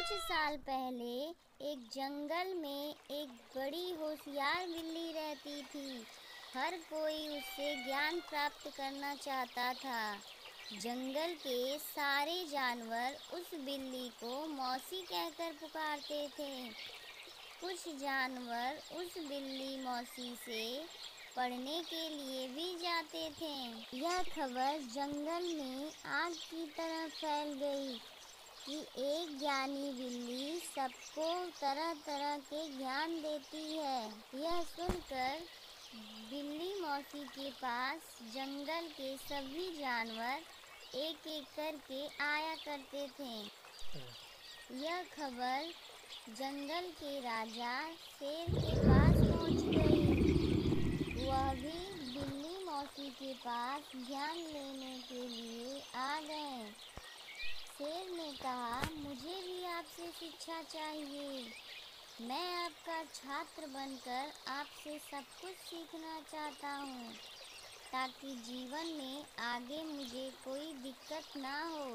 कुछ साल पहले एक जंगल में एक बड़ी होशियार बिल्ली रहती थी। हर कोई उससे ज्ञान प्राप्त करना चाहता था। जंगल के सारे जानवर उस बिल्ली को मौसी कहकर पुकारते थे। कुछ जानवर उस बिल्ली मौसी से पढ़ने के लिए भी जाते थे। यह खबर जंगल में आग की तरह फैल गई कि एक ज्ञानी बिल्ली सबको तरह तरह के ज्ञान देती है। यह सुनकर बिल्ली मौसी के पास जंगल के सभी जानवर एक एक करके आया करते थे। यह खबर जंगल के राजा शेर के पास पहुंच गई। वह भी बिल्ली मौसी के पास ज्ञान लेने के लिए आ गए। शेर ने कहा, मुझे भी आपसे शिक्षा चाहिए। मैं आपका छात्र बनकर आपसे सब कुछ सीखना चाहता हूँ, ताकि जीवन में आगे मुझे कोई दिक्कत ना हो।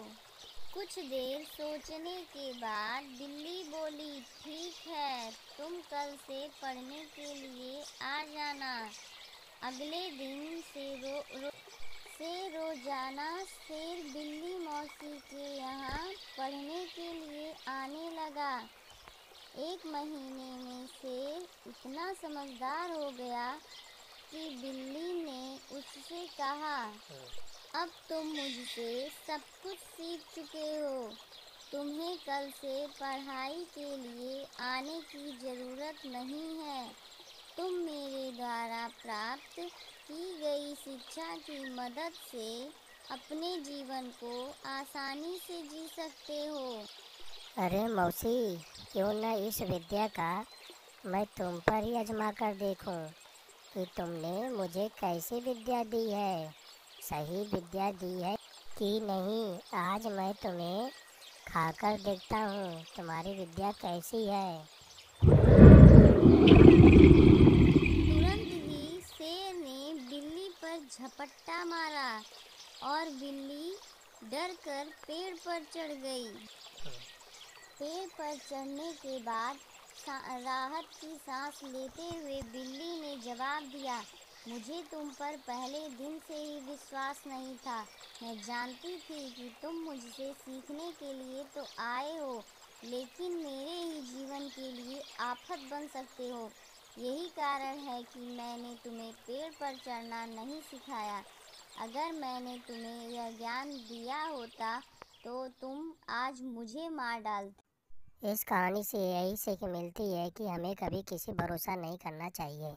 कुछ देर सोचने के बाद बिल्ली बोली, ठीक है, तुम कल से पढ़ने के लिए आ जाना। अगले दिन से रोजाना शेर बिल्ली मौसी के यहाँ पढ़ने के लिए आने लगा। एक महीने में शेर इतना समझदार हो गया कि बिल्ली ने उससे कहा, अब तुम मुझसे सब कुछ सीख चुके हो। तुम्हें कल से पढ़ाई के लिए आने की ज़रूरत नहीं है। तुम मेरे द्वारा प्राप्त की गई शिक्षा की मदद से अपने जीवन को आसानी से जी सकते हो। अरे मौसी, क्यों न इस विद्या का मैं तुम पर ही आजमा कर देखूं कि तुमने मुझे कैसी विद्या दी है, सही विद्या दी है कि नहीं। आज मैं तुम्हें खाकर देखता हूँ तुम्हारी विद्या कैसी है। तुरंत ही शेर ने बिल्ली पर झपट्टा मारा और बिल्ली डरकर पेड़ पर चढ़ गई। पेड़ पर चढ़ने के बाद राहत की सांस लेते हुए बिल्ली ने जवाब दिया, मुझे तुम पर पहले दिन से ही विश्वास नहीं था। मैं जानती थी कि तुम मुझसे सीखने के लिए तो आए हो, लेकिन मेरे ही जीवन के लिए आफत बन सकते हो। यही कारण है कि मैंने तुम्हें पेड़ पर चढ़ना नहीं सिखाया। अगर मैंने तुम्हें यह ज्ञान दिया होता तो तुम आज मुझे मार डालते। इस कहानी से यही सीख मिलती है कि हमें कभी किसी भरोसा नहीं करना चाहिए।